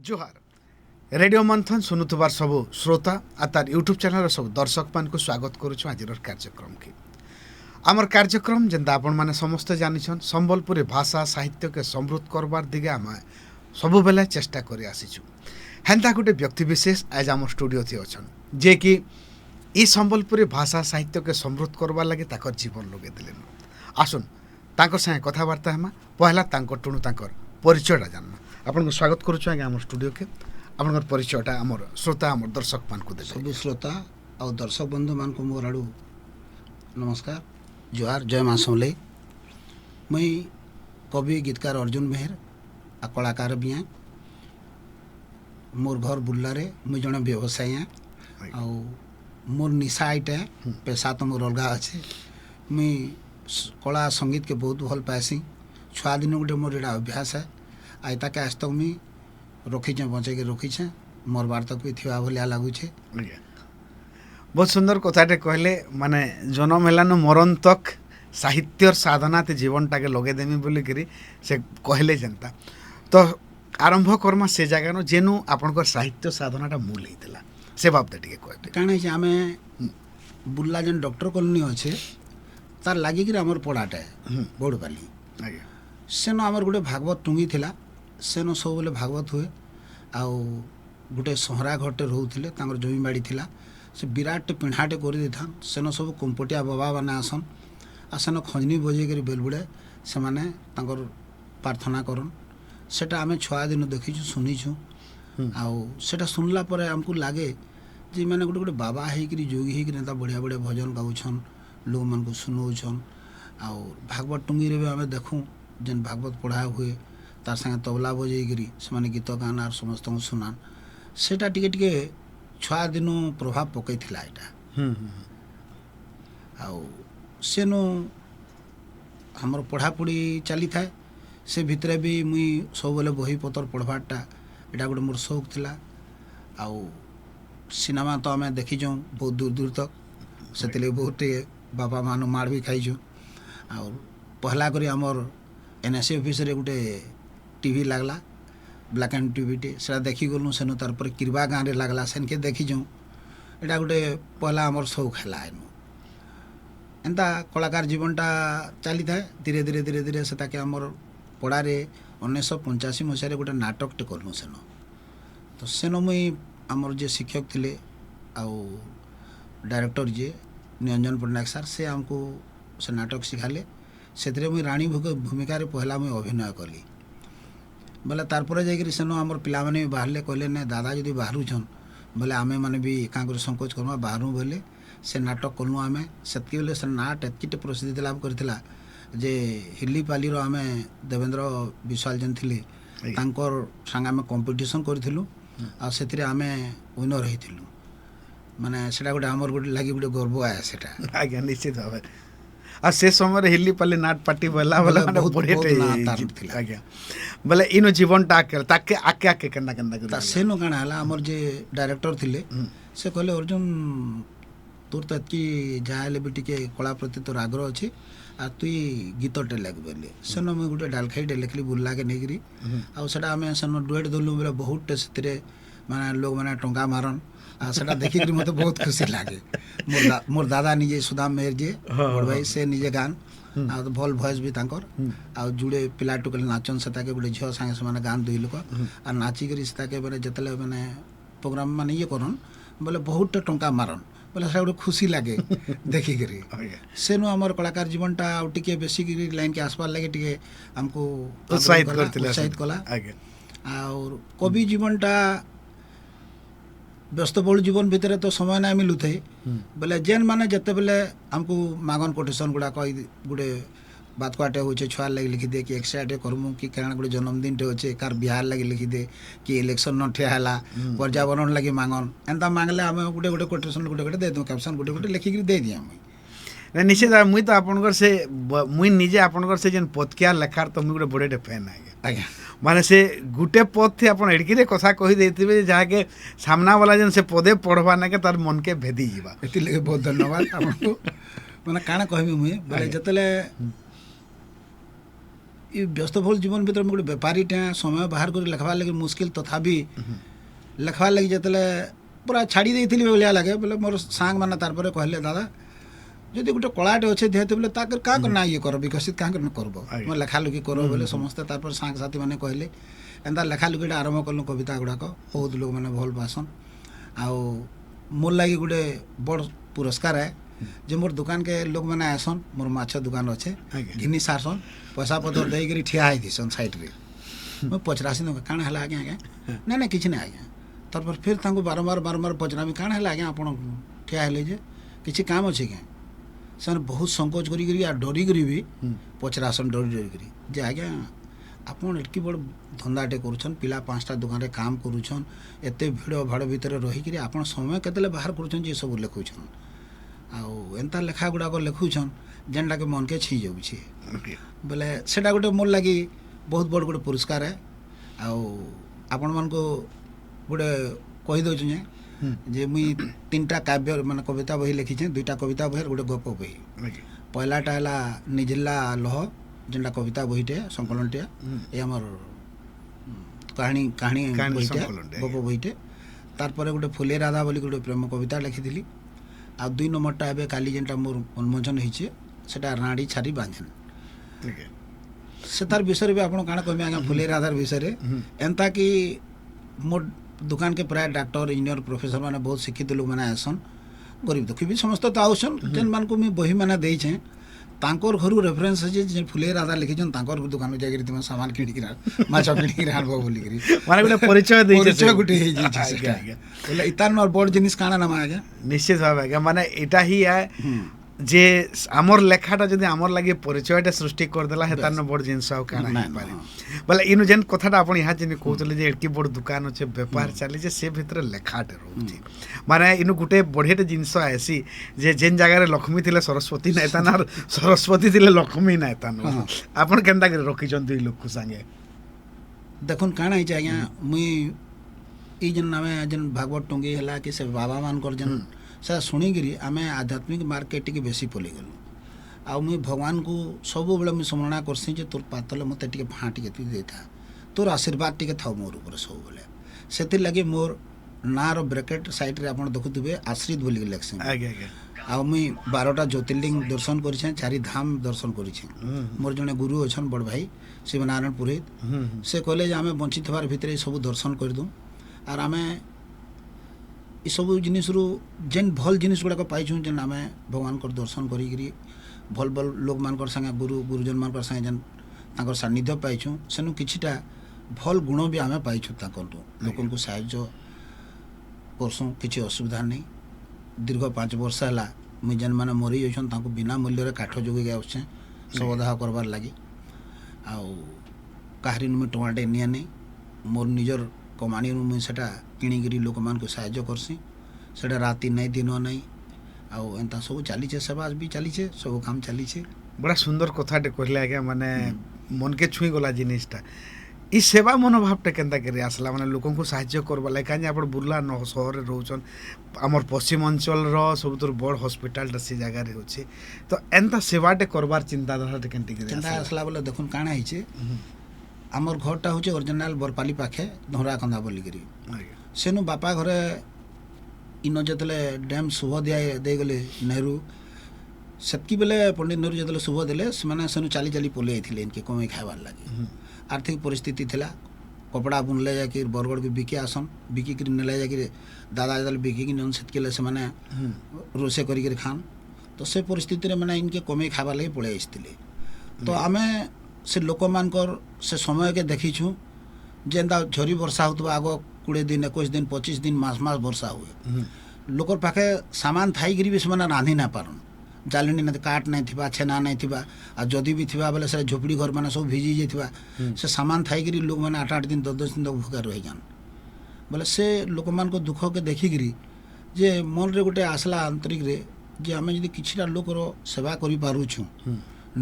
जोहार रेडियो मंथन सुनुथुबार सब श्रोता आ तार यूट्यूब चैनल सब दर्शक मान को स्वागत करुछु आज कार्यक्रम की आमर कार्यक्रम जेनता आपण माने समस्त जानिछन संबलपुरी भाषा साहित्य के समृद्ध करबार दिगे आम सब बेले चेष्टा करि आसीछु हेंता गोटे व्यक्ति विशेष आज आम स्टूडियो थी अछन जे कि ई संबलपुरी भाषा साहित्य के समृद्ध करबार लगे ताकर जीवन लगे दिलेन आसुन तांकर संगे कथबार्ता हेमा पहला तांकर टुणु तांकर परिचयटा जानना आपन को स्वागत करुछु आगे आम स्टूडियो के आपन परिचयटा आमर श्रोता आमर दर्शक मान को दे सब श्रोता और दर्शक बंधु मान को मोर आड़ू नमस्कार जोहार जय माँ समले मुई कवि गीतकार अर्जुन मेहर आ कलाकार भी हैं मोर घर बुल्लारे मुई जड़े व्यवसायी हैं आ मोर निशा इटा पेशा तो मोर अलगा अच्छे मुई कला संगीत के बहुत भल पासी छुआ दिन गोटे मोर एटा अभ्यास है आई ताके आज तक मुई रखीचे बचे के रखीचे मरबार तक भी थिवा भलिया लगुचे बहुत सुंदर कथाटे कहले माने जन्म हेलान मरण तक साहित्यर साधना ते जीवनटा के लगे देमी बोली करी से कहले जनता तो आरंभ करमा से जगह न जेनु आपनकर साहित्य साधनाटा मूल हेतिला से बाबते टिके कहते काणे जे आमे बुल्ला जन डॉक्टर कॉलोनी अच्छे तार लागी कि आमर पड़ाटा बोड़पाली आज्ञा सेन आमर गोटे भागवत टुंगी थिला सेन सब बेले भागवत हुए आउ गोटे सहरा घरटे रोले तांकर जमी बाड़ी थिला से विराट पिंढाटे कर देथान सेन सब कंपटिया बाबा माने आसन आ सेन खंजनी बजे कर बेलबुड़े से माने तांकर प्रार्थना करन सेटा आमे छुआ दिन देखीछु सुनीछु आउ सेटा सुनला परे हमको लागे जे माने गोटे गोटे बाबा हेकरी जोगी हेकरी नेता बढ़िया बढ़िया भजन गाउछन लोग मन को सुनौछन आउ भागवत टुंगी रे आमे देखूं जेन भागवत पढ़ा हुए तार संगे तबला बजेकरी से गीत गान आर समस्त सुनान सेटा टिके टिके छुआ दिन प्रभाव पकई थिला एटा आउ सेनु हमर पढ़ापढ़ी चली थाए से भितरे भी मुई सब बेले बही पतर पढ़वाटा एटा गोटे मोर शौक थिला आउ सिनेमा तो आमे देखी जाऊँ बहुत दूर दूर तक से बहुत बापा मान मार भी खाइछु और पहला करी आमर एनएसए ऑफिस रे गोटे टीवी लागला ब्लैक एंड टीवी टे से देखी गलु सेनु तार पर किरबा गाँव रे लागला सेन के देखी जाऊँ एटा गोटे पहला आमर शौक है एनु एंता कलाकार जीवनटा चली थाए धीरे धीरे धीरे धीरे से ताके आमर पड़ारे 1985 मसीह गोटे नाटकटे कलु सेन तो सेन मुई आमर जे शिक्षक थिले आउ डायरेक्टर जे निरंजन पट्टनायक सर से आमको से नाटक सिखाले से मुई रानी भूमिका रे पहला मुई अभिनय कली बोले तारपर जाकर सेन आमर पिला माने बाहरले कहले ना दादा जदि बाहरु छन बोले आमे माने भी एकांकर संकोच करमा बाहरु बोले से नाटक कलु आमे सेतकी बेले से नाट एतकीटे प्रसिद्धि लाभ करथिला जे हिल्ली पाली रो आमे देवेंद्र विशाल जन थिले तांकर संग आमे कंपटीशन करथिलु आ सेतिरे आमे विनर हेतिलु माने सेटा गोटे आमर गोटे लागि गोटे गर्व आया सेटा आज्ञा निश्चित भाव आ से समय हिल्ली पाली नाट पार्टी बोला बोला माने बढ़िया थिला आज्ञा बोले इनो जीवनटा आके ताके आके आके केना केना कर सेनो काना हला हमर जे डायरेक्टर थिले से कहले अर्जुन तोर त की जाले भी टिके कला प्रति तोर आग्रह अछि आ तुई गीतटे लाग बेले सेनो मैं गोटे डालखाईटे लिखली बुल्ला के नेगिरी आ सेटा हमें सेनो डुएट दलु बेले बहुत सेतिरे माने लोग माने टंका मारन आ सेटा देखि कि मते बहुत खुशी लागे मोर दादा निजे सुदाम मेहर जे बड़ भाई से निजे गान आ भल वॉइस भी तांकर आ जुड़े पिला टुकले नाचन से ताके गोटे झियो संगे से माने गान दुई लोक आ नाची करी से ताके माने जतले माने प्रोग्राम माने ये करन बोले बहुत टंका मारन बोले से गोटे खुशी लागे देखि करी सेनु हमर कलाकार जीवनटा आ टिके बेसी करी लाइन के आसपास लागे टिके हमको उत्साहित कला और कवि जीवनटा व्यस्तबहुल जीवन भितर तो समय ना मिलू थे बोले जेन माने जते बेले हमको मागन कोटेशन गुड़ा कही गोटे बात काटे होचे छुआ लगे लिखी दे कि एक्साइटे करमु कि कारण गोटे जन्मदिन टे होचे कार बिहार लगे लिखी दे कि इलेक्शन न ठिया हैला पर्यावरण लगे मांगन एंता मांगले आमे गोटे गोटे कोटेशन गोटे गोटे दे दो कैप्शन गोटे गोटे लिखि दे दिया मुई निश्चित मुई तो आपनकर से मुई निजे आपनकर से जेन पतकिया लेखार तो मुई गोटे बड़े फैन आज्ञा माने से गुटे पद थे अपन एड़की कथा कही देते जहाँ के सामना वाला जन से पदे पढ़वा ना के तार मन के भेदी जीवा एति लगे बहुत धन्यवाद आपको माने काना कहबी मुई बोले जतले ଇ ବ୍ୟସ୍ତବହୁଳ ଜୀବନ ଭିତରେ ମୁଁ ଗୋଟେ ବେପାରୀଟା ସମୟ ବାହାର କରି ଲେଖବାର୍ ଲାଗି ମୁସ୍କିଲ ତଥାପି ଲେଖବାର୍ ଲାଗି ଯେତେବେଳେ ପୁରା ଛାଡ଼ି ଦେଇଥିଲି ଭଳିଆ ଲାଗେ ବୋଲେ ମୋର ସାଙ୍ଗମାନେ ତାରପରେ କହିଲେ ଦାଦା ଯଦି ଗୋଟେ କଳାଟେ ଅଛେ ଯେହେତୁ ବୋଲେ ତାକେ କାହାକୁ ନା ଇଏ କର ବିକଶିତ କାହାକୁ ନା କରବ ମୁଁ ଲେଖାଲେଖି କର ବୋଲେ ସମସ୍ତେ ତାରପରେ ସାଙ୍ଗସାଥିମାନେ କହିଲେ ଏନ୍ତା ଲେଖାଲେଖିଟା ଆରମ୍ଭ କଲୁ କବିତା ଗୁଡ଼ାକ ବହୁତ ଲୋକମାନେ ଭଲ ପାସନ୍ ଆଉ ମୋର୍ ଲାଗି ଗୋଟେ ବଡ଼ ପୁରସ୍କାର ଏ ଯେ ମୋର୍ ଦୁକାନକେ ଲୋକମାନେ ଆସନ୍ ମୋର୍ ମାଛ ଦୁକାନ ଅଛେ ଘିନି ସାରସନ୍ ପଇସା ପତ୍ର ଦେଇକିରି ଠିଆ ହେଇଥିସନ୍ ସାଇଡ଼୍ରେ ମୁଁ ପଚରାସି କାଣା ହେଲା ଆଜ୍ଞା ଆଜ୍ଞା ନାଇଁ ନାଇଁ କିଛି ନାହିଁ ଆଜ୍ଞା ତାରପରେ ଫେର୍ ତାଙ୍କୁ ବାରମ୍ବାର ପଚରାମି କାଣା ହେଲା ଆଜ୍ଞା ଆପଣ ଠିଆ ହେଲେ ଯେ କିଛି କାମ ଅଛି କାଁ ସେମାନେ ବହୁତ ସଂକୋଚ କରିକିରି ଆଉ ଡରିକିରି ବି ପଚରାସନ୍ ଡରିକିରି ଯେ ଆଜ୍ଞା ଆପଣ ଏତ୍କି ବଡ଼ ଧନ୍ଦାଟେ କରୁଛନ୍ ପିଲା 5ଟା ଦୋକାନରେ କାମ କରୁଛନ୍ ଏତେ ଭିଡ଼ ଭାଡ଼ ଭିତରେ ରହିକିରି ଆପଣ ସମୟ କେତେବେଳେ ବାହାର କରୁଛନ୍ ଯେ ସବୁ ଲେଖୁଛନ୍ ଆଉ ଏନ୍ତା ଲେଖା ଗୁଡ଼ାକ ଲେଖୁଛନ୍ ଯେନ୍ଟାକି ମନକେ ଛିଁ ଯାଉଛି ବୋଲେ ସେଇଟା ଗୋଟେ ମୋର୍ ଲାଗି ବହୁତ ବଡ଼ ଗୋଟେ ପୁରସ୍କାର ଏ ଆଉ ଆପଣମାନଙ୍କୁ ଗୋଟେ କହିଦେଉଛୁ ଯେ ମୁଇଁ 3ଟା କାବ୍ୟ ମାନେ କବିତା ବହି ଲେଖିଛେ 2ଟା କବିତା ବହି ଗୋଟେ ଗପ ବହି ପହିଲାଟା ହେଲା ନିଜଲା ଲହ ଯେନ୍ଟା କବିତା ବହିଟେ ସଂକଳନଟେ ଏ ଆମର କାହାଣୀ ବହିଟେ ଗପ ବହିଟେ ତାରପରେ ଗୋଟେ ଫୁଲେ ରାଧା ବୋଲି ଗୋଟେ ପ୍ରେମ କବିତା ଲେଖିଥିଲି ଆଉ 2 ନମ୍ବରଟା ଏବେ କାଲି ଯେନ୍ଟା ମୋର ଉନ୍ମୋଚନ ହେଇଛେ ସେଟା ରାଣୀ ଛାରି ବାଞ୍ଝନ ସେ ତାର ବିଷୟରେ ବି ଆପଣ କାଣା କହିବେ ଆଜ୍ଞା ଫୁଲେ ରାଧାର ବିଷୟରେ ଏନ୍ତା କି ମୋର୍ ଦୁକାନକେ ପ୍ରାୟ ଡାକ୍ତର ଇଞ୍ଜିନିୟର ପ୍ରଫେସର ମାନେ ବହୁତ ଶିକ୍ଷିତ ଲୋକମାନେ ଆସନ୍ ଗରିବ ଦୁଃଖୀ ବି ସମସ୍ତେ ତ ଆଉସନ୍ ଯେନ୍ମାନଙ୍କୁ ମୁଇଁ ବହିମାନେ ଦେଇଛେଁ ତାଙ୍କର ଘରୁ ରେଫରେନ୍ସ ଅଛି ଯେ ଫୁଲେ ରାଧା ଲେଖିଛନ୍ ତାଙ୍କର ଦୋକାନକୁ ଯାଇକିରି ତୁମେ ସାମାନ କିଣିକିରି ମାଛ କିଣିକିରି ଆଣବ ବୋଲିକିରି ମାନେ ଗୋଟେ ପରିଚୟ ଦେଇଛେ ଗୋଟେ ହେଇଯାଇଛି ସେଟା ବୋଲେ ଇତାର ବଡ଼ ଜିନିଷ କାଣା ନାମା ଆଜ୍ଞା ନିଶ୍ଚିତ ଭାବେ ଆଜ୍ଞା ମାନେ ଏଇଟା ହିଁ ଯେ ଆମର ଲେଖାଟା ଯଦି ଆମର ଲାଗି ପରିଚୟଟା ସୃଷ୍ଟି କରିଦେଲା ହେତାର ବଡ଼ ଜିନିଷ ଆଉ କାଣା ହେଇପାରେ ବୋଲେ ଇନୁ ଯେନ୍ କଥାଟା ଆପଣ ଏହା ଯେନ୍ କହୁଥିଲେ ଯେ ଏଠି ବଡ଼ ଦୋକାନ ଅଛେ ବେପାର ଚାଲିଛେ ସେ ଭିତରେ ଲେଖାଟେ ରହୁଛି ମାନେ ଇନୁ ଗୋଟେ ବଢ଼ିଆଟେ ଜିନିଷ ଆଏସି ଯେ ଯେନ୍ ଜାଗାରେ ଲକ୍ଷ୍ମୀ ଥିଲେ ସରସ୍ୱତୀ ନାଇଁ ତାନ ଆର୍ ସରସ୍ୱତୀ ଥିଲେ ଲକ୍ଷ୍ମୀ ନାଇଁ ତାନ ଆପଣ କେନ୍ତା କରି ରଖିଛନ୍ତି ଏଇ ଲୋକକୁ ସାଙ୍ଗେ ଦେଖୁନ୍ କାଣା ହେଇଛି ଆଜ୍ଞା ମୁଇଁ ଏଇ ଯେନ୍ ଆମେ ଯେନ୍ ଭାଗବତ ଟୁଙ୍ଗି ହେଲା କି ସେ ବାବାମାନଙ୍କର ଯେନ୍ ସେଟା ଶୁଣିକିରି ଆମେ ଆଧ୍ୟାତ୍ମିକ ମାର୍କେ ଟିକେ ବେଶୀ ପଲେଇଗଲୁ ଆଉ ମୁଇଁ ଭଗବାନଙ୍କୁ ସବୁବେଳେ ମୁଇଁ ସ୍ମରଣା କରସି ଯେ ତୋର ପାତଲେ ମୋତେ ଟିକେ ଭାଁ ଟିକେ ତୁ ଦେଇଥା ତୋର ଆଶୀର୍ବାଦ ଟିକେ ଥାଉ ମୋର ଉପରେ ସବୁବେଳେ ସେଥିର୍ଲାଗି ମୋର୍ ନାଁର ବ୍ରାକେଟ୍ ସାଇଡ଼୍ରେ ଆପଣ ଦେଖୁଥିବେ ଆଶ୍ରିତ ବୋଲିକି ଲେଖ୍ସି ଆଉ ମୁଇଁ 12ଟା ଜ୍ୟୋତିର୍ଲିଙ୍ଗ ଦର୍ଶନ କରିଛେଁ 4 ଧାମ ଦର୍ଶନ କରିଛେଁ ମୋର୍ ଜଣେ ଗୁରୁ ଅଛନ୍ ବଡ଼ ଭାଇ ଶିବନାରାୟଣ ପୁରୋହିତ ସେ କହିଲେ ଯେ ଆମେ ବଞ୍ଚିଥିବାର ଭିତରେ ସବୁ ଦର୍ଶନ କରିଦଉଁ ଆର୍ ଆମେ ଏସବୁ ଜିନିଷରୁ ଯେନ୍ ଭଲ୍ ଜିନିଷ ଗୁଡ଼ାକ ପାଇଛୁଁ ଯେନ୍ ଆମେ ଭଗବାନଙ୍କର ଦର୍ଶନ କରିକିରି ଭଲ୍ ଲୋକମାନଙ୍କର ସାଙ୍ଗେ ଗୁରୁଜନମାନଙ୍କର ସାଙ୍ଗେ ଯେନ୍ ତାଙ୍କର ସାନ୍ନିଧ୍ୟ ପାଇଛୁଁ ସେନୁ କିଛିଟା ଭଲ୍ ଗୁଣ ବି ଆମେ ପାଇଛୁ ତାଙ୍କଠୁ ଲୋକଙ୍କୁ ସାହାଯ୍ୟ କରସୁଁ କିଛି ଅସୁବିଧା ନାହିଁ ଦୀର୍ଘ 5 ବର୍ଷ ହେଲା ମୁଇଁ ଯେନ୍ମାନେ ମରି ଯାଇଛନ୍ ତାଙ୍କୁ ବିନା ମୂଲ୍ୟରେ କାଠ ଯୋଗେଇକି ଆସୁଛେଁ ଶବଦାହ କରବାର୍ ଲାଗି ଆଉ କାହାରିନୁ ମୁଇଁ ଟଙ୍କାଟେ ନିଏ ନାହିଁ ମୋର୍ ନିଜର କମାଣିରୁ ମୁଇଁ ସେଟା କିଣିକିରି ଲୋକମାନଙ୍କୁ ସାହାଯ୍ୟ କରସି ସେଟା ରାତି ନାଇଁ ଦିନ ନାଇଁ ଆଉ ଏନ୍ତା ସବୁ ଚାଲିଛେ ସେବା ବି ଚାଲିଛେ ସବୁ କାମ ଚାଲିଛେ ବड़ा ସୁନ୍ଦର କଥାଟେ କହିଲେ ଆଜ୍ଞା ମାନେ ମନକେ ଛୁଇଁ ଗଲା ଜିନିଷଟା ଇ ସେବା ମନୋଭାବଟା କେନ୍ତା କରି ଆସିଲା ମାନେ ଲୋକଙ୍କୁ ସାହାଯ୍ୟ କରବା ଲାଗି କାହିଁକି ଆପଣ ବୁର୍ଲା ସହରରେ ରହୁଛନ୍ ଆମର ପଶ୍ଚିମ ଅଞ୍ଚଳର ସବୁଥିରୁ ବଡ଼ ହସ୍ପିଟାଲଟା ସେ ଜାଗାରେ ଅଛି ତ ଏନ୍ତା ସେବାଟେ କରବାର ଚିନ୍ତାଧାରାଟା କେମିତି କରି ଆସିଲା ବୋଲେ ଦେଖୁନ୍ କାଣା ହେଇଛେ ଆମର ଘରଟା ହଉଛି ଅରିଜିନାଲ ବରପାଲି ପାଖେ ଧରାକନ୍ଦା ବୋଲିକିରି ସେନୁ ବାପା ଘରେ ଇନ ଯେତେବେଳେ ଡ୍ୟାମ୍ ଶୁଭ ଦେଇଗଲେ ନେହେରୁ ସେତ୍କି ବେଲେ ପଣ୍ଡିତ ନେହେରୁ ଯେତେବେଳେ ଶୁଭ ଦେଲେ ସେମାନେ ସେନୁ ଚାଲି ଚାଲି ପଲେଇ ଯାଇଥିଲେ ଇନକେ କମେଇ ଖାଇବାର୍ ଲାଗି ଆର୍ଥିକ ପରିସ୍ଥିତି ଥିଲା କପଡ଼ା ବୁନଲେ ଯାଇକି ବରଗଡ଼କୁ ବିକି ଆସନ୍ ବିକିକିରି ନେଲେ ଯାଇକି ଦାଦା ଯେତେବେଳେ ବିକିକି ନିଅନ୍ ସେତ୍କିଲେ ସେମାନେ ରୋଷେଇ କରିକିରି ଖାନ୍ ତ ସେ ପରିସ୍ଥିତିରେ ମାନେ ଇନକେ କମେଇ ଖାଇବାର୍ ଲାଗି ପଳେଇ ଆସିଥିଲେ ତ ଆମେ ସେ ଲୋକମାନଙ୍କର ସେ ସମୟକେ ଦେଖିଛୁଁ ଯେନ୍ତା ଝରି ବର୍ଷା ହେଉଥିବା ଆଗ 20 ଦିନ 21 ଦିନ 25 ଦିନ ମାସ ବର୍ଷା ହୁଏ ଲୋକର ପାଖେ ସାମାନ ଥାଇକିରି ବି ସେମାନେ ରାନ୍ଧି ନାଇଁ ପାରନ୍ ଜାଲେଣି ନାଇଁ କାଠ ନାଇଁ ଥିବା ଛେନା ନାଇଁ ଥିବା ଆଉ ଯଦି ବି ଥିବା ବେଲେ ସେ ଝୋପଡ଼ି ଘର ମାନେ ସବୁ ଭିଜି ଯାଇଥିବା ସେ ସାମାନ ଥାଇକିରି ଲୋକମାନେ 8 ଦିନ 10 ଦିନ ତକ ଭୁକା ରହିଯାନ୍ ବୋଲେ ସେ ଲୋକମାନଙ୍କ ଦୁଃଖକେ ଦେଖିକିରି ଯେ ମନରେ ଗୋଟେ ଆସିଲା ଆନ୍ତରିକରେ ଯେ ଆମେ ଯଦି କିଛିଟା ଲୋକର ସେବା କରିପାରୁଛୁଁ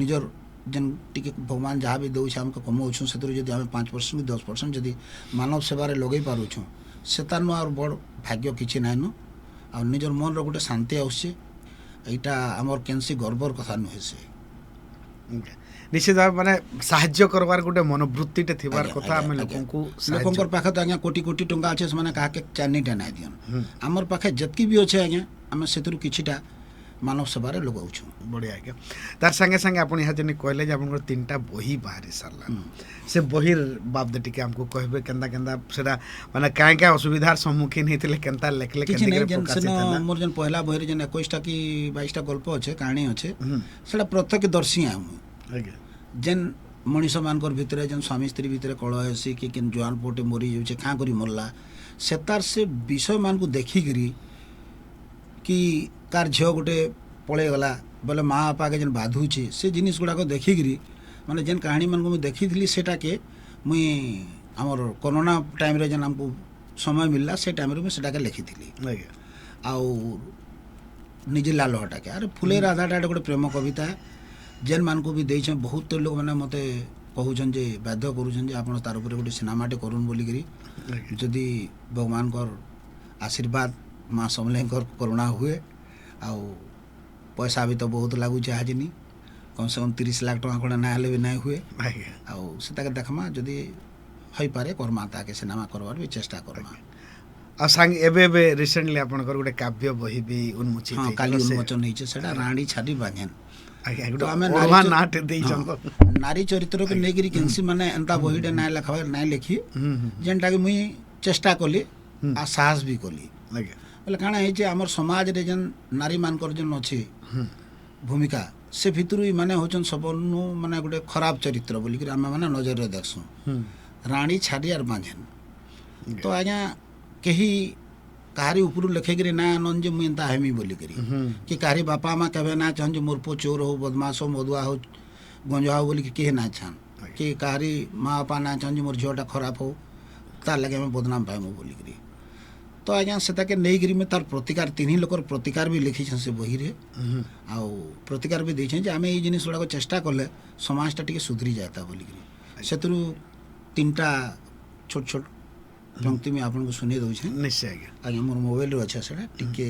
ନିଜର ଯେନ୍ ଟିକେ ଭଗବାନ ଯାହା ବି ଦେଉଛେ ଆମକୁ କମାଉଛୁଁ ସେଥିରୁ ଯଦି ଆମେ 5% କି 10% ଯଦି ମାନବ ସେବାରେ ଲଗେଇ ପାରୁଛୁଁ ସେତାରନୁ ଆଉ ବଡ଼ ଭାଗ୍ୟ କିଛି ନାଇଁନ ଆଉ ନିଜର ମନର ଗୋଟେ ଶାନ୍ତି ଆସୁଛେ এইটা আমার কেনসি গর্বর কথা নুহে সে निश्चित भाव माने साहाय्य करवार गोटे मनोवृत्तिटे थिबार आज्ञा, कथा आमे आज्ञा, लोकंकु लोकंकर पाखे तो आज्ञा कोटी कोटी टंका अच्छे से काके चानिटा नाई दियन हम्म। आमर पाखे जतकी भी अच्छे आज्ञा आम से किछिटा मानव सेवार लगाऊँ बढ़िया आज्ञा तार संगे संगे आपण यहाँ जन कहले जे आपन तीनटा बही बाहरी सारला से बहिर बाबदे टिके हमको कहबे केंदा केंदा सेटा माने काहे का असुविधार सम्मुखीन हेतिले केंता लेखले किछि केंदा नहीं के जन प्रकाशित सेन होला मोर जन पहला बहिरे जन 21टा कि 22टा गल्प अच्छे कहानी अच्छे हम्म, सेटा प्रत्येक दर्शी आमु आज्ञा जेन मनीष मानकर भितर जेन स्वामी स्त्री भितर कलह हेसी कि केन जुआन पोटे मरी जाउछे काँ करी मरला सेतार से विषय मान को देखिकी कि कार झील गोटे पलि गला बोले माँ बापा के जेन बाधुचे से जिनिस गुड़ाक देखिकी माने जेन कहानी मान को देखी सेटा के मुई आमर कोरोना टाइम रे जेन हमको समय मिलला से टाइम रे सेटा के लिखी आज्ञा आउ निजे लाल हटा के अरे फुले राधाटा गोटे प्रेम कविता जेन मान को भी देछे बहुत लोग मैंने मते कहउछन जे बाध्य करूछन जे आपण तार ऊपर गोटे सिनेमाटे करून बोली करी आज्ञा जदि भगवान कर आशीर्वाद माँ समलेकर करुणा हुए आउ पैसा भी तो बहुत लागुचे हाजिनी कम से कम 30 लाख टका खड़ा ना हेले भी नहीं हुए आज्ञा आउ से देखमा जदि हई पारे करमा ताके सिनेमा करवार भी चेष्टा करमा आ संग एबे एबे रिसेंटली आपनकर गोटे काव्य बही भी उन्मोचित हाँ हेइछे। काली से- उन्मोचन होइछे सेटा राणी छाड़ी बांधेन आज्ञा तो गोटे आमे ओरवा नारी नाट देइछन हाँ, नारी चरित्र के नेगिरी केनसी माने एंता बहिडे ना लिखा ना लिखी जेनटा कि मुई चेष्टा कली आ साहस भी कली आज्ञा बोले काଣା ହେଇଛି ଆମର ସମାଜରେ ଯେନ୍ ନାରୀମାନଙ୍କର ଯେନ୍ ଅଛି ଭୂମିକା ସେ ଭିତରୁ ଏମାନେ ହେଉଛନ୍ ସବୁନୁ ମାନେ ଗୋଟେ ଖରାପ ଚରିତ୍ର ବୋଲିକିରି ଆମେ ମାନେ ନଜରରେ ଦେଖସୁଁ ରାଣୀ ଛାଡ଼ି ଆର୍ ବାঁଝେନ୍ ତ ଆଜ୍ଞା କେହି କାହାରି ଉପରୁ ଲେଖିକିରି ନା ଆନନ୍ ଯେ ମୁଇଁ ଏନ୍ତା ହେମି ବୋଲିକିରି କି କାହାରି ବାପା ମା କେବେ ନା ଚାହନ୍ ଯେ ମୋର୍ ପୁଅ ଚୋର ହଉ ବଦମାସ ହଉ ମଦୁଆ ହଉ ଗଞ୍ଜା ହଉ ବୋଲିକି କେହି ନା ଚାହନ୍ କି କାହାରି ମା ବାପା ନା ଚାହନ୍ ଯେ ମୋର୍ ଝିଅଟା ଖରାପ ହଉ ତାର୍ ଲାଗି ଆମେ ବଦନାମ ପାଇମୁ ବୋଲିକିରି ତ ଆଜ୍ଞା ସେଟାକେ ନେଇକିରି ମୁଇଁ ତାର୍ ପ୍ରତିକାର ତିନି ଲୋକର ପ୍ରତିକାର ବି ଲେଖିଛେଁ ସେ ବହିରେ ଆଉ ପ୍ରତିକାର ବି ଦେଇଛେଁ ଯେ ଆମେ ଏଇ ଜିନିଷ ଗୁଡ଼ାକ ଚେଷ୍ଟା କଲେ ସମାଜଟା ଟିକେ ସୁଧରି ଯାଏତା ବୋଲିକିରି ସେଥିରୁ ତିନିଟା ଛୋଟ ଛୋଟ ପଙ୍କ୍ତି ମୁଇଁ ଆପଣଙ୍କୁ ଶୁଣେଇ ଦେଉଛେଁ निश्चय आज्ञा ଆଜ୍ଞା ମୋର ମୋବାଇଲରେ ଅଛେ ସେଟା ଟିକେ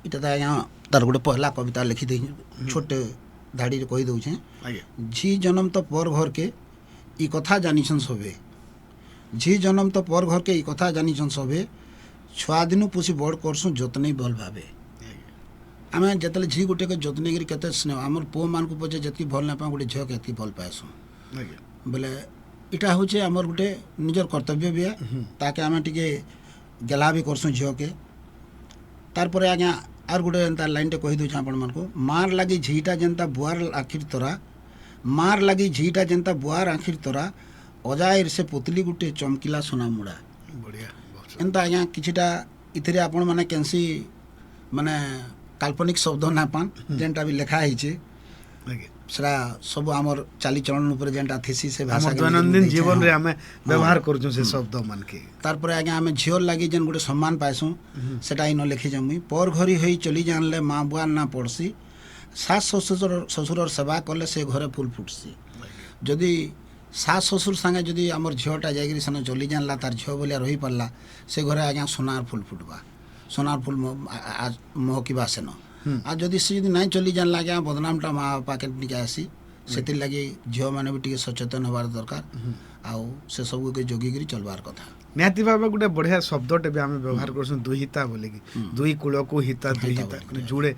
ଇଟା ତ ଆଜ୍ଞା ତାର ଗୋଟେ ପହଲା କବିତା ଲେଖିଦେଇଛେଁ ଛୋଟ ଧାଡ଼ିରେ କହିଦେଉଛେଁ आज्ञा ଝି ଜନମ ତ ପର ଘରକେ ଇ କଥା ଜାନିଛନ୍ ସବେ ଝି ଜନମ ତ ପର ଘରକେ ଇ କଥା ଜାନିଛନ୍ ସବେ ଛୁଆ ଦିନୁ ପୁଷି ବଡ଼ କରସୁଁ ଯତ୍ନେଇ ଭଲ ଭାବେ ଆମେ ଯେତେବେଳେ ଝି ଗୋଟେକେ ଯତ୍ନେଇକିରି କେତେ ସ୍ନେହ ଆମର ପୁଅମାନଙ୍କୁ ପଛେ ଯେତିକି ଭଲ ନାଇଁ ପାଉ ଗୋଟେ ଝିଅକେ ଏତିକି ଭଲ ପାଏସୁଁ आज्ञा ବୋଲେ ଇଟା ହଉଛେ ଆମର ଗୋଟେ ନିଜର କର୍ତ୍ତବ୍ୟ ବି ତାକେ ଆମେ ଟିକେ ଗେଲା ବି କରସୁଁ ଝିଅକେ ତାରପରେ ଆଜ୍ଞା ଆର୍ ଗୋଟେ ଏନ୍ତା ଲାଇନ୍ଟେ କହିଦେଉଛେ ଆପଣମାନଙ୍କୁ ମାର୍ ଲାଗି ଝିଟା ଯେନ୍ତା ବୁଆର ଆଖିର ତରା ମାର୍ ଲାଗି ଝିଟା ଯେନ୍ତା ବୁଆର ଆଖିର ତରା ଅଜାଇର ସେ ପୋତଲି ଗୋଟେ ଚମକିଲା ସୁନା ମୁଡ଼ା बढ़िया बहुत ଏନ୍ତା ଆଜ୍ଞା କିଛିଟା ଇଥିରେ ଆପଣମାନେ କେନ୍ସି ମାନେ କାଲ୍ପନିକ ଶବ୍ଦ ନା ପାନ୍ ଯେନ୍ଟା ବି ଲେଖା ହେଇଛେ आज्ञा ସେଟା ସବୁ ଆମର ଚାଲିଚଳନ ଉପରେ ଯେନ୍ଟା ଥିସି ସେ हम ଭାଷା दैनंदिन जीवन रे हमें व्यवहार करूछु से शब्द मन के ତାରପରେ ଆଜ୍ଞା ଆମେ ଝିଅର ଲାଗି ଯେନ୍ ଗୋଟେ ସମ୍ମାନ ପାଇସୁଁ ସେଟା ଇନ ଲେଖିଛେ ମୁଇଁ ପର ଘରି ହେଇ ଚଲି ଜାଣିଲେ ମା ବୁଆ ନା ପଡ଼ସି ଶାଶ ଶ୍ୱଶୁରର ସେବା କଲେ ସେ ଘରେ ଫୁଲ ଫୁଟସି ଯଦି ଶାଶ ଶ୍ୱଶୁର ସାଙ୍ଗେ ଯଦି ଆମର ଝିଅଟା ଯାଇକିରି ସେନ ଚଲି ଜାଣିଲା ତାର ଝିଅ ଭଳିଆ ରହିପାରିଲା ସେ ଘରେ ଆଜ୍ଞା সোনার ফুল ফুটবা সোনার ফুল মহକିବା ସେନ ଆଉ ଯଦି ସେ ଯଦି ନାଇଁ ଚଲି ଜାଣିଲା ଆଜ୍ଞା ବଦନାମଟା ମା ବାପାକେ ଟିକେ ଆସି ସେଥିର୍ଲାଗି ଝିଅମାନେ ବି ଟିକେ ସଚେତନ ହେବାର ଦରକାର ଆଉ ସେ ସବୁକେ ଜଗିକିରି ଚଲବାର କଥା निहाती भाव गोटे बढ़िया शब्दटे भी आम व्यवहार कर दुहिता बोले कि दुई कूल को हिता दुहिता जुड़े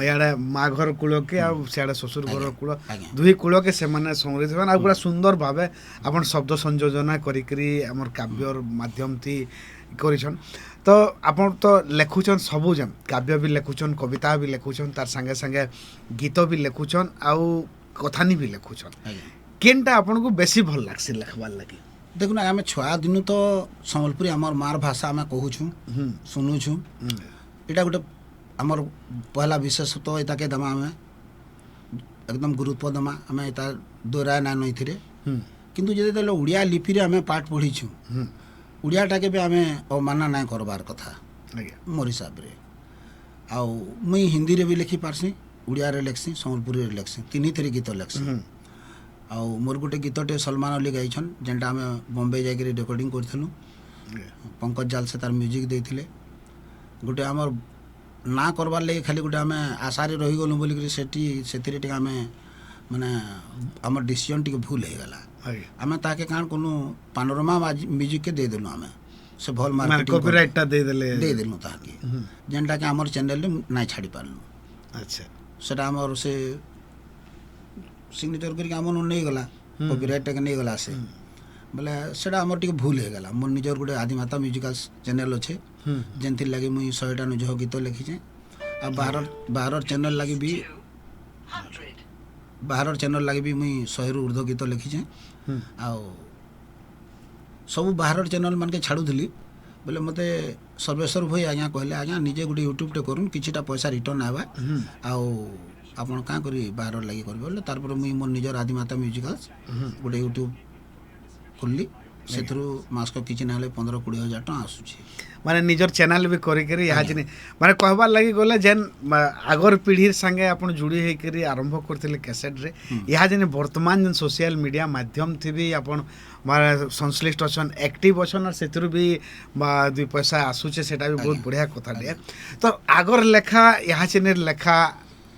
इे माँ घर कूल के आड़े ससुर घर कूल आज्ञा। दुई कूल के संग्रहित आ गोटे सुंदर भाव आपन शब्द संयोजना करिकरी आमर काव्यर माध्यम थी करिछन तो आपन तो लेखुछन सबू जन काव्य भी लेखुछन कविता भी लेखुछन तार संगे संगे गीत भी लेखुछन आउ कथानी भी लेखुछन ଆଜ୍ଞା केनटा आपन को बेसी भल लागसी लेखबार लगी देखुन आमे छुआ दिनु तो सम्बलपुरी आमर मार भाषा आमे कहूछु सुनुछु इटा गोटे आमर पहला विशेषत्व एताके दमा आमे एकदम गुरुत्व दमा आमे एता दोराय ना नइथिरे किंतु जदि तले उड़िया लिपि रे आमे पाठ पढिछु उड़ियाटाके भी आमे अवमानना नाय करबार कथा आज्ञा मोर हिसाब रे आउ मुई हिंदी रे भी लिखि पारसी उड़िया रे लेखसी सम्बलपुरी रे लेखसी तिनी थरी गीत लेखसी आउ मोर गोटे गीतटे सलमान अली गाइछन जेनटा आमे बॉम्बे जाइकरी रेकर्डिंग करथिलु पंकज जाल से तार म्यूजिक देथिले गोटे हमर ନା କରବାର୍ ଲାଗି ଖାଲି ଗୋଟେ ଆମେ ଆଶାରେ ରହିଗଲୁ ବୋଲିକିରି ସେଥିରେ ଟିକେ ଆମେ ମାନେ ଆମର ଡିସିଜନ୍ ଟିକେ ଭୁଲ ହେଇଗଲା। ଆଜ୍ଞା ଆମେ ତାକେ କାଣ କଲୁ ପାନୋରମା ମ୍ୟୁଜିକ୍କେ ଦେଇଦେଲୁ ଆମେ ସେ ଭଲ୍ ମାନେ ମାର୍କେଟିଂ କପିରାଇଟଟା ଦେଇଦେଲେ ଦେଇଦେଲୁ ତାହାକେ ଯେନ୍ଟାକି ଆମର ଚ୍ୟାନେଲ୍ରେ ନାଇଁ ଛାଡ଼ି ପାରିଲୁ। ଆଚ୍ଛା ସେଟା ଆମର ସେ ସିଗ୍ନେଚର୍ କରିକି ଆମର ନେଇଗଲା କପିରାଇଟ୍ଟାକେ ନେଇଗଲା ସେ ବୋଲେ ସେଟା ଆମର ଟିକେ ଭୁଲ ହେଇଗଲା। ମୋର ନିଜର ଗୋଟେ ଆଦିମାତା ମ୍ୟୁଜିକାଲ୍ ଚ୍ୟାନେଲ୍ ଅଛେ ଯେନ୍ଥିର୍ ଲାଗି ମୁଇଁ 100ଟା ନିଜ ଗୀତ ଲେଖିଛେଁ ଆଉ ବାହାରର ଚ୍ୟାନେଲ୍ ଲାଗି ବି ମୁଇଁ 100ରୁ ଉର୍ଦ୍ଧ୍ୱ ଗୀତ ଲେଖିଛେଁ। ଆଉ ସବୁ ବାହାରର ଚ୍ୟାନେଲ୍ ମାନକେ ଛାଡ଼ୁଥିଲି ବୋଲେ ମୋତେ ସର୍ବେଶ୍ୱର ଭାଇ ଆଜ୍ଞା କହିଲେ ଆଜ୍ଞା ନିଜେ ଗୋଟେ ୟୁଟ୍ୟୁବ୍ଟେ କରୁନ୍ କିଛିଟା ପଇସା ରିଟର୍ନ ଆଇବା ଆଉ ଆପଣ କାଁ କରି ବାହାରର ଲାଗି କରିବେ ବୋଲେ ତାପରେ ମୁଇଁ ମୋର ନିଜର ଆଦିମାତା ମ୍ୟୁଜିକାଲ୍ସ ଗୋଟେ ୟୁଟ୍ୟୁବ୍ ଖୋଲିଲି ସେଥିରୁ ମାସକ କିଛି ନା ହେଲେ 15-20 ହଜାର ଟଙ୍କା ଆସୁଛି। ମାନେ ନିଜର ଚ୍ୟାନେଲ୍ ବି କରିକିରି ଏହା ଜିନି ମାନେ କହିବାର୍ ଲାଗି ଗଲେ ଯେନ୍ ଆଗର ପିଢ଼ିର ସାଙ୍ଗେ ଆପଣ ଯୋଡ଼ି ହେଇକରି ଆରମ୍ଭ କରିଥିଲେ କ୍ୟାସେଟ୍ରେ ଏହା ଯେନ୍ ବର୍ତ୍ତମାନ ଯେନ୍ ସୋସିଆଲ ମିଡ଼ିଆ ମାଧ୍ୟମ ଥିବି ଆପଣ ମାନେ ସଂଶ୍ଲିଷ୍ଟ ଅଛନ୍ ଆକ୍ଟିଭ୍ ଅଛନ୍ ଆଉ ସେଥିରୁ ବି 2 ପଇସା ଆସୁଛେ ସେଟା ବି ବହୁତ ବଢ଼ିଆ କଥାଟିଏ। ତ ଆଗର ଲେଖା ଏହା ଚିନିର ଲେଖା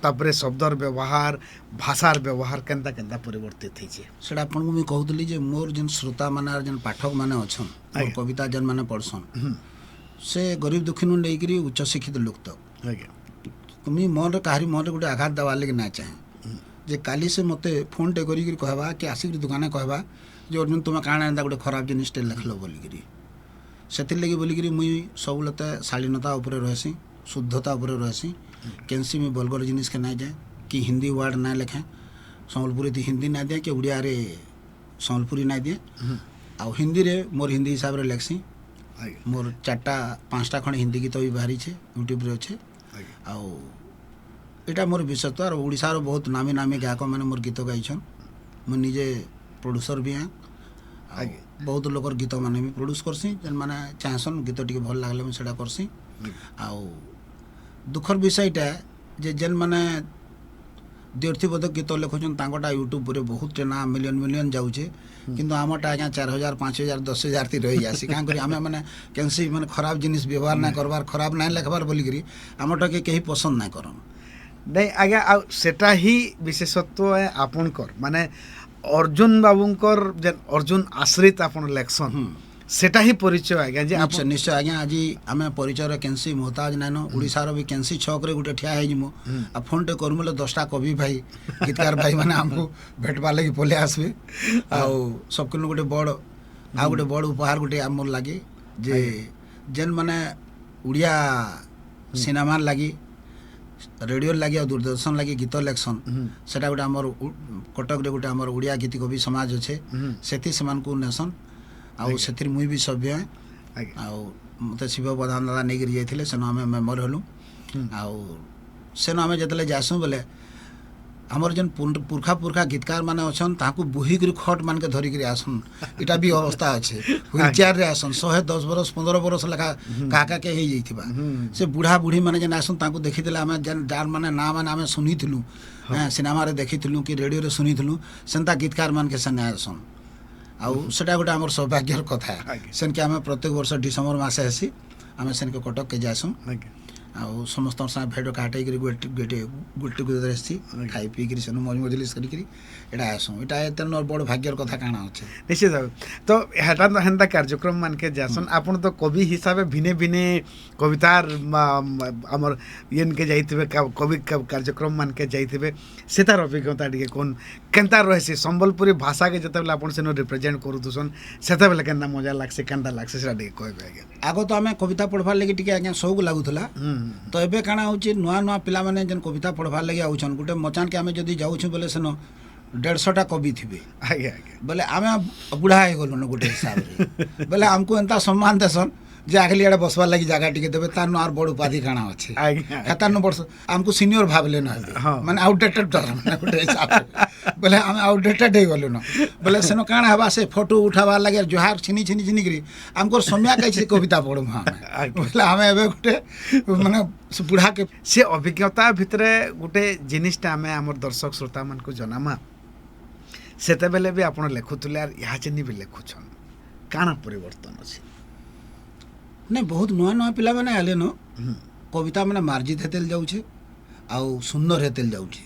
ତାପରେ ଶବ୍ଦର ବ୍ୟବହାର ଭାଷାର ବ୍ୟବହାର କେନ୍ତା କେନ୍ତା ପରିବର୍ତ୍ତିତ ହେଇଛେ ସେଟା ଆପଣଙ୍କୁ ମୁଇଁ କହୁଥିଲି ଯେ ମୋର ଯେନ୍ ଶ୍ରୋତାମାନେ ଆର୍ ଯେନ୍ ପାଠକମାନେ ଅଛନ୍ ମୋର କବିତା ଯେନ୍ମାନେ ପଢ଼ସନ୍ ସେ ଗରିବ ଦୁଃଖୀନୁ ନେଇକିରି ଉଚ୍ଚଶିକ୍ଷିତ ଲୋକ ତକ୍ ଆଜ୍ଞା ମୁଇଁ ମନରେ କାହାରି ମନରେ ଗୋଟେ ଆଘାତ ଦେବାର୍ ଲାଗି ନାଇଁ ଚାହେଁ ଯେ କାଲି ସେ ମୋତେ ଫୋନ୍ଟେ କରିକିରି କହିବା କି ଆସିକିରି ଦୋକାନେ କହିବା ଯେ ଅର୍ଜୁନ ତୁମେ କାଣା ଏନ୍ତା ଗୋଟେ ଖରାପ ଜିନିଷଟେ ଲେଖିଲ ବୋଲିକିରି ସେଥିର୍ଲାଗି ବୋଲିକିରି ମୁଇଁ ସବୁବେଲେ ଶାଳୀନତା ଉପରେ ରହେସିଁ ଶୁଦ୍ଧତା ଉପରେ ରହେସିଁ କେନ୍ସି ମୁଇଁ ବଲଗର ଜିନିଷକେ ନାଇଁ ଯାଏ କି ହିନ୍ଦୀ ୱାର୍ଡ଼ ନାଇଁ ଲେଖେଁ ସମ୍ବଲପୁରୀ ହିନ୍ଦୀ ନାଇଁ ଦିଏ କି ଓଡ଼ିଆରେ ସମ୍ବଲପୁରୀ ନାଇଁ ଦିଏ ଆଉ ହିନ୍ଦୀରେ ମୋର ହିନ୍ଦୀ ହିସାବରେ ଲେଖ୍ସିଁ ମୋର 4-5ଟା ଖଣ୍ଡେ ହିନ୍ଦୀ ଗୀତ ବି ବାହାରିଛେ ୟୁଟ୍ୟୁବ୍ରେ ଅଛେ ଆଉ ଏଇଟା ମୋର ବିଶେଷତ୍ୱ ଆଉ ଓଡ଼ିଶାର ବହୁତ ନାମୀ ନାମୀ ଗାୟକମାନେ ମୋର ଗୀତ ଗାଇଛନ୍ ମୁଁ ନିଜେ ପ୍ରଡ୍ୟୁସର ବି ଆଉ ବହୁତ ଲୋକର ଗୀତମାନେ ବି ପ୍ରଡ୍ୟୁସ୍ କର୍ସି ଯେନ୍ମାନେ ଚାହେଁସନ୍ ଗୀତ ଟିକେ ଭଲ ଲାଗଲେ ମୁଁ ସେଇଟା କର୍ସି। ଆଉ ଦୁଃଖର ବିଷୟଟା ଯେ ଯେନ୍ମାନେ ଦ୍ୱୈର୍ଥୀବୋଧକ ଗୀତ ଲେଖୁଛନ୍ ତାଙ୍କଟା ୟୁଟ୍ୟୁବ୍ ଉପରେ ବହୁତଟେ ନା ମିଲିୟନ ଯାଉଛେ କିନ୍ତୁ ଆମରଟା ଆଜ୍ଞା 4,000 5,000 10,000 ଥି ରହିଯାସି କାଁ କରି ଆମେ ମାନେ କେନ୍ସି ମାନେ ଖରାପ ଜିନିଷ ବ୍ୟବହାର ନାଇଁ କରବାର୍ ଖରାପ ନାଇଁ ଲେଖବାର୍ ବୋଲିକିରି ଆମରଟାକେ କେହି ପସନ୍ଦ ନାଇଁ କରନ୍ ନାଇଁ ଆଜ୍ଞା ଆଉ ସେଟା ହିଁ ବିଶେଷତ୍ୱ ଆପଣଙ୍କର ମାନେ ଅର୍ଜୁନ ବାବୁଙ୍କର ଯେନ୍ ଅର୍ଜୁନ ଆଶ୍ରିତ ଆପଣ ଲେଖସନ୍ ସେଟା ହିଁ ପରିଚୟ ଆଜ୍ଞା ଯେ ନିଶ୍ଚୟ ଆଜ୍ଞା ଆଜି ଆମେ ପରିଚୟର କେନ୍ସି ମୋହତାଜ ନାଇଁନ ଓଡ଼ିଶାର ବି କେନ୍ସି ଛକରେ ଗୋଟେ ଠିଆ ହେଇଯିମୁ ଆଉ ଫୋନ୍ଟେ କରୁ ବୋଲେ 10ଟା କବି ଭାଇ ଗୀତକାର ଭାଇ ମାନେ ଆମକୁ ଭେଟବାର୍ ଲାଗି ପଲେଇ ଆସିବେ ଆଉ ସବକିନୁ ଗୋଟେ ବଡ଼ ଆଉ ଗୋଟେ ବଡ଼ ଉପହାର ଗୋଟେ ଆମର ଲାଗେ ଯେ ଯେନ୍ ମାନେ ଓଡ଼ିଆ ସିନେମାର ଲାଗି ରେଡ଼ିଓର ଲାଗି ଆଉ ଦୂରଦର୍ଶନ ଲାଗି ଗୀତ ଲେଖସନ୍ ସେଟା ଗୋଟେ ଆମର କଟକରେ ଗୋଟେ ଆମର ଓଡ଼ିଆ ଗୀତି କବି ସମାଜ ଅଛେ ସେଥି ସେମାନଙ୍କୁ ନେସନ୍ ଆଉ ସେଥିରେ ମୁଇଁ ବି ସଭ୍ୟ ଆଉ ମୋତେ ଶିବ ପ୍ରଧାନ ଦାଦା ନେଇକିରି ଯାଇଥିଲେ ସେନ ଆମେ ମେମ୍ବର ହେଲୁ ଆଉ ସେନ ଆମେ ଯେତେବେଳେ ଯାଏସୁଁ ବୋଲେ ଆମର ଯେନ୍ ପୁରଖା ଗୀତକାର ମାନେ ଅଛନ୍ ତାହାକୁ ବୁହିକିରି ଖଟ ମାନକେ ଧରିକିରି ଆସନ୍ ଏଇଟା ବି ଅବସ୍ଥା ଅଛେ ହୁଇଲ୍ ଚେୟାରରେ ଆସନ୍ 110 ବରଷ 15 ବରଷ ଲେଖା କାହାକେ ହେଇଯାଇଥିବା ସେ ବୁଢ଼ା ବୁଢ଼ୀ ମାନେ ଯେନ୍ ଆସନ୍ ତାଙ୍କୁ ଦେଖିଥିଲେ ଆମେ ଯେନ୍ ଯାର ମାନେ ନାଁ ମାନେ ଆମେ ଶୁନିଥିଲୁ ସିନେମାରେ ଦେଖିଥିଲୁ କି ରେଡ଼ିଓରେ ଶୁନିଥିଲୁ ସେନ୍ତା ଗୀତକାର ମାନକେ ସେନେ ଆସନ୍ ଆଉ ସେଟା ଗୋଟେ ଆମର ସୌଭାଗ୍ୟର କଥା ସେନ୍କେ ଆମେ ପ୍ରତ୍ୟେକ ବର୍ଷ ଡିସେମ୍ବର ମାସେ ଆସି ଆମେ ସେନ୍କେ କଟକକେ ଯାଏସୁଁ ଆଉ ସମସ୍ତଙ୍କ ସାଙ୍ଗେ ଭେଟ ଘାଟ ହେଇକିରି ଗୋଟେ ଆସିଛି ଖାଇ ପିଇକିରି ସେନୁ ମଜଲିସ୍ କରିକିରି ଏଇଟା ଆସୁଁ ଏଇଟା ଏତେ ବଡ଼ ଭାଗ୍ୟର କଥା କାଣା ଅଛି ନିଶ୍ଚିତ ତ ହେଟା ତ ହେନ୍ତା କାର୍ଯ୍ୟକ୍ରମ ମାନକେ ଯାସନ୍ ଆପଣ ତ କବି ହିସାବେ ଭିନେ ଭିନେ କବିତାର ଆମର ଇଏନକେ ଯାଇଥିବେ କବି କାର୍ଯ୍ୟକ୍ରମ ମାନକେ ଯାଇଥିବେ ସେତାର ଅଭିଜ୍ଞତା ଟିକେ কোন କେନ୍ତା ରହେସି ସମ୍ବଲପୁରୀ ଭାଷାକେ ଯେତେବେଳେ ଆପଣ ସେନୁ ରିପ୍ରେଜେଣ୍ଟ କରୁଥିସନ୍ ସେତେବେଳେ କେନ୍ତା ମଜା ଲାଗ୍ସି କେନ୍ତା ଲାଗ୍ସି ସେଟା ଟିକେ କହିବେ ଆଜ୍ଞା ଆଗ ତ ଆମେ କବିତା ପଢ଼ବାର୍ ଲାଗି ଟିକେ ଆଜ୍ଞା ସଉକ ଲାଗୁଥିଲା ତ ଏବେ କାଣା ହଉଛି ନୂଆ ପିଲାମାନେ ଯେନ୍ କବିତା ପଢ଼ବାର୍ ଲାଗି ଆଉଛନ୍ ଗୋଟେ ମଚାନକେ ଆମେ ଯଦି ଯାଉଛୁ ବୋଲେ ସେନ 150ଟା କବି ଥିବେ ଆଜ୍ଞା ବୋଲେ ଆମେ ବୁଢ଼ା ହେଇଗଲୁନ ଗୋଟେ ହିସାବରେ ବୋଲେ ଆମକୁ ଏନ୍ତା ସମ୍ମାନ ଦେସନ୍ ଯେ ଆଗଲି ଆଡ଼େ ବସବାର୍ ଲାଗି ଜାଗା ଟିକେ ଦେବେ ତାର ଆର୍ ବଡ଼ ଉପାଧି କାଣା ଅଛି ହେତାନ ବର୍ଷ ଆମକୁ ସିନିୟର ଭାବିଲେ ନ ମାନେ ଆଉଟଡେଟେଡ ମାନେ ଗୋଟେ ହିସାବରେ ବୋଲେ ଆମେ ଆଉଟଡେଟେଡ ହେଇଗଲୁନ ବୋଲେ ସେନ କାଣା ହେବା ସେ ଫଟୋ ଉଠାବାର୍ ଲାଗି ଜୁହାର ଛିନିକିରି ଆମଙ୍କର ସମୟ କାଇছে କବିତା ପଢ଼ମୁ ଆମେ ବୋଲେ ଆମେ ଏବେ ଗୋଟେ ମାନେ ବୁଢ଼ାକେ ସେ ଅଭିଜ୍ଞତା ଭିତରେ ଗୋଟେ ଜିନିଷଟା ଆମେ ଆମର ଦର୍ଶକ ଶ୍ରୋତାମାନଙ୍କୁ ଜନାମା ସେତେବେଳେ ବି ଆପଣ ଲେଖୁଥିଲେ ଆର୍ ଏହା ଚିନି ବି ଲେଖୁଛନ୍ କାଣା ପରିବର୍ତ୍ତନ ଅଛି ନାଇଁ ବହୁତ ନୂଆ ପିଲାମାନେ ଆଇଲେନ कविता मैंने मार्जित हेते जाऊे आउ सुंदर हेते जाऊे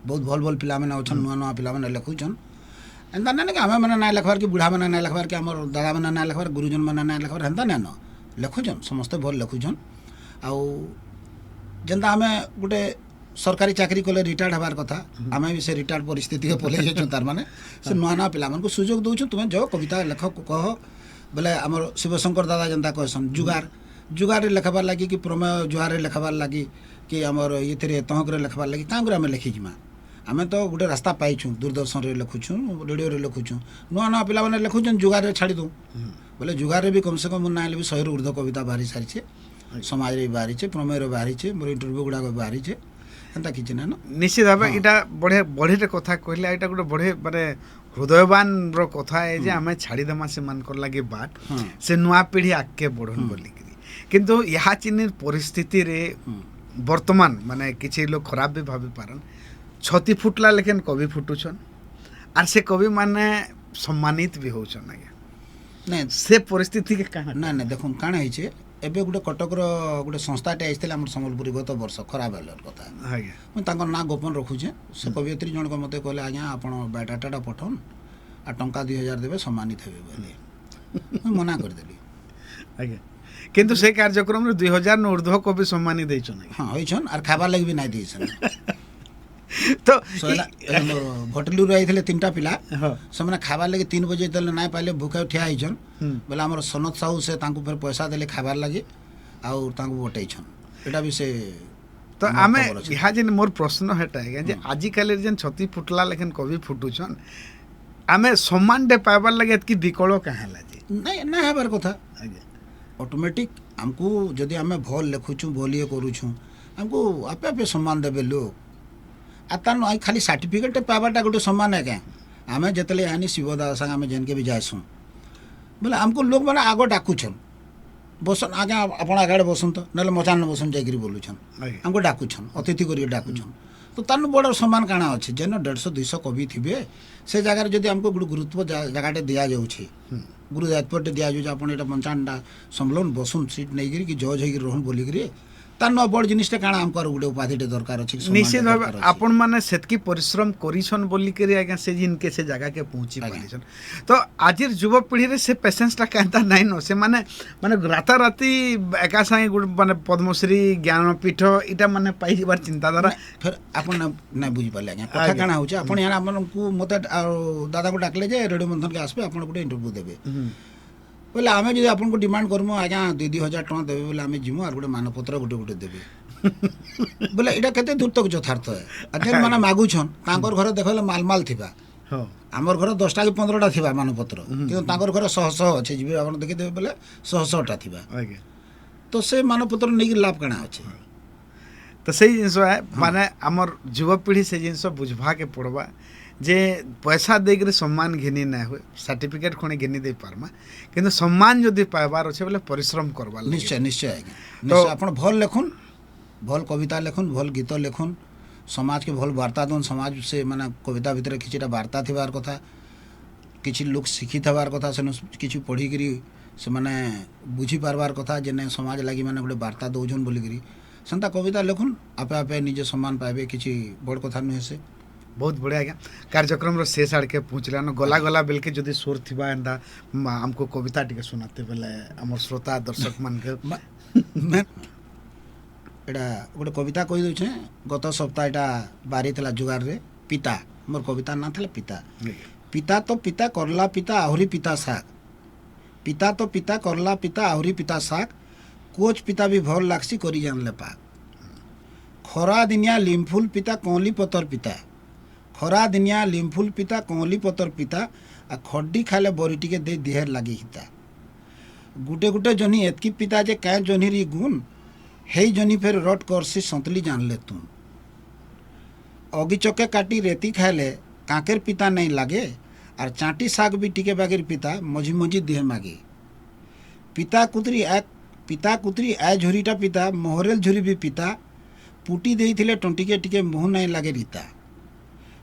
बहुत भल भल पिला मैंने अच्छा नुआ नुआ पिला मैंने लिखुचन एंता ना कि आम मैंने ना लिखबार कि बुढ़ा मैंने ना लिखबार कि आम दादा मैंने ना लिखबार गुरुजन मैंने ना लिखबार हेन्ता ना न लिखुचन समस्ते भल लिखुचन आउ जेनता आम गोटे सरकारी चाकरी कले रिटायर्ड हबार कथा आम भी से रिटायर्ड परिस्थिति के पलि जाइछन तार माने से नुआ नुआ पिला मानकु सुजोग दउछु तुमे जो कविता लेख कह बोले आमर शिवशंकर दादा जेनता कहसन जुगार जुगार लिखबार लगी कि प्रमेय जुगार लिखबार लगी कि आमर ये तहक लिखबार लगी क्या आम लिखिजिमा आम तो गोटे रास्ता पाइछुँ दूरदर्शन रे लिखुछुँ रेडियो रे लिखुछुँ नुआ नुआ पिला माने लिखुछन जुगार छाड़ी दूँ बोले जुगार भी कम से कम ना भी 100 ऊर्ध्व कविता बाहरी सारी समाज रे बाहरी प्रमेय रे बाहरी मोर इंटरव्यू गुड़ाक बाहरी एंता किसी ना निश्चित भाव इटा बढ़े बढ़े कथा कहला इटा गोटे बढ़े माने हृदयवान रो कथा है जे आमे छाड़ीदेमा से मानकर लगे बाट से नुआ पीढ़ी आगे बढ़न बोलिकी किंतु यहाँ चिन्ह परिस्थिति रे वर्तमान माने किसी लोग खराब भी भावी पारन छती फुटला लेकिन कवि फुटुछन आर से कवि माने सम्मानित भी होछन आगे नहीं से परिस्थिति के कहां ना ना देखो काण है एबे गोटे कटकर गोटे संस्थाटे आइसथिले हमर सम्बलपुरी गत वर्ष खराब हेलर कथा आगे मुझे तांकर ना गोपन रखुचे से कवियत्री जनक मते कहले आज्ञा आपण बायोडाटाटा पठन आ टंका 2000 देबे सम्मानित हेबे बोले मैं मना कर देली आगे किंतु से कार्यक्रम रे 2000 न ऊर्ध्व कवि सम्मानित दैछन हां होइछन आर खाबा लागि भी नाही दैछन तो भटलू आइले 3टा पिला से खाबार लगे 3 बजे तेल ना पाइले भूखे ठिया होइछन बोले आमर सनत साहू से तांको फिर पैसा देले खाबार लगे आउ तांको बटैछन एटा भी से तो आमे यहाँ जेन मोर प्रश्न हेटा है जे आजिकल जेन छती फुटला लेकिन कवि फुटुछन आमे सम्मान दे पाइबार लगे कि विकल कहाँ लाजे नहीं ना हेबार कथा ऑटोमेटिक हमको जदि आमे भल लिखुछु भल ये करूछु हमको आपे आपे सम्मान देबे लोग आतान आई खाली सर्टिफिकेट पाइबाटा गोटे सम्मान है क्या आम जिते आनी शिवदा संग आम जेनके भी जाएसुँ बोले आमको लोग मैंने आग डाकुछन बसन आगे आप आगे बसन तो ना मचान बसन जाकि बोलुछन आमको डाकुछन अतिथि करके डाकुछन तो तान बड़ सम्मान काଣା अच्छे जेन 150-200 कवि थे से जगार जब आमको गोटे गुरुत्व जगह दि जाऊे गुरु दायित्वटे दि जाऊे आप पंचाणटा सम्भलन बसुन सीट नहीं कि जज हो रोहन बोलिकी तार न बड़ जिनिसटा काଣା हमको गोटे उपाधिटे दरकार अच्छे निश्चित भाव आपण माने सेतकी परिश्रम करिछन बोली करी आज्ञा से जिनके से जगह के पहुंची पारिछन तो आजिर युवा पीढ़ी रे से पेशेंसटा कांता नाही न से माने माने राता राती एका संगे माने पद्मश्री ज्ञानपीठ इटा माने पाई जबार चिंताधारा फिर आपण ना बुझी पाले आज्ञा कथा काଣା होचे आपण याना हमको मते दादा को डाकले जे रेडियो मंथन के आसबे आपण गोटे इंटरव्यू देबे बोले आम जो आपको डिमांड करमु आज्ञा 2,000 टଙ୍କା देवे बोले आम जीमु और गोटे मानपत्र गोटे गोटे देवे बोले इटा केते दूर तक यथार्थ है अध्ययन माने मागुछन तांकर घर देखले मालमाल थिबा आमर घर 10टा कि 15टा थिबा मानपत्र किंतु तांकर घर 100 अच्छे जीवे आपण देखि देबे बोले 100टा थिबा तो से मानपत्र नै लाभ काना अच्छे तो सही जिनस है माने आमर युवा पीढ़ी से जिनस बुझवा के पड़वा जे पैसा देकर सम्मान घिनी ना हुए सर्टिफिकेट खणे घिनी दे पारमा किंतु सम्मान जदि पाइबार अच्छे बोले परिश्रम करवा निश्चय निश्चय आज्ञा निश्चय आपण भल लेखुन भल कविता लेखुन भल गीत लेखुन समाज के भल वार्ता दन समाज से माने कविता भितर किछिटा वार्ता थिबार कथा किछि लोग शिक्षित हबार कथा से किछि पढ़ी करी से माने बुझी पारबार कथा जेने समाज लागि माने गोटे वार्ता दौजन बोली करी सेंता कविता लेखुन आपे आपे निजे सम्मान पाइबे किछि बड़ कथा नुहे से बहुत बढ़िया आज्ञा कार्यक्रम शेष आड़ के पहुँचला न गला गला बेल के जदि सोर थिबा एंदा हमको कविता टिके सुनाते बेले हमर श्रोता दर्शक मान के एटा गोटे कविता कहि दउ छे गत सप्ताह एटा बारी थला जुगार रे पिता मोर कविता ना थला पिता पिता तो पिता करला पिता आहुरी पिता साग पिता तो पिता करला पिता आहुरी पिता साग कोच पिता भी भल लागसी करी जानले पाग खरा दिनिया लिमफुल पिता कौली पतर पिता खरा दिनिया लिमफुल पिता कौली पतर पिता आ खड्डी खाले बरी टिके दे देहर लगी हिता गुटे गुटे जनी एतकी पिता जे क्या जनी री गुण हेई जनी फिर रट करसी संतली जान ले तुम अगी चके काटी रेती खाले कांकेर पिता नहीं लागे और चाटी साग भी टिके बागेर पिता मझी मझी देह मागे पिता कुतरी आ झुरीटा पिता मोहरेल झुरी भी पिता पुटी देइथिले टंटिके टिके मुह नहीं लागे रीता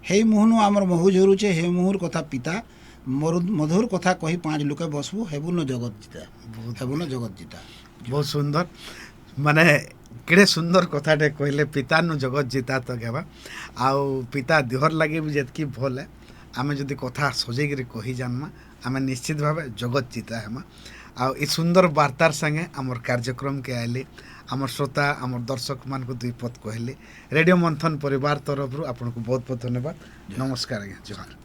हे मुहनु आमर महु झरुचे हे मुहुर कथा पिता मधुर कथा कही 5 लोके बसबू हेबु न जगत जीता हेबु न जगत जीता बहुत सुंदर ମାନେ କେଡ଼େ ସୁନ୍ଦର କଥାଟେ କହିଲେ ପିତାନୁ ଜଗତ ଜିତା ତ ହେବା ଆଉ ପିତା ଦେହର ଲାଗି ବି ଯେତିକି ଭଲ ହେ ଆମେ ଯଦି କଥା ସଜେଇକିରି କହି ଜାଣମା ଆମେ ନିଶ୍ଚିତ ଭାବେ ଜଗତ ଜିତା ହେମା ଆଉ ଏ ସୁନ୍ଦର ବାର୍ତ୍ତାର ସାଙ୍ଗେ ଆମର କାର୍ଯ୍ୟକ୍ରମକେ ଆଇଲି ଆମର ଶ୍ରୋତା ଆମର ଦର୍ଶକମାନଙ୍କୁ ଦୁଇ ପଦ କହିଲି ରେଡ଼ିଓ ମନ୍ଥନ ପରିବାର ତରଫରୁ ଆପଣଙ୍କୁ ବହୁତ ବହୁତ ଧନ୍ୟବାଦ ନମସ୍କାର ଆଜ୍ଞା ଜୁହାର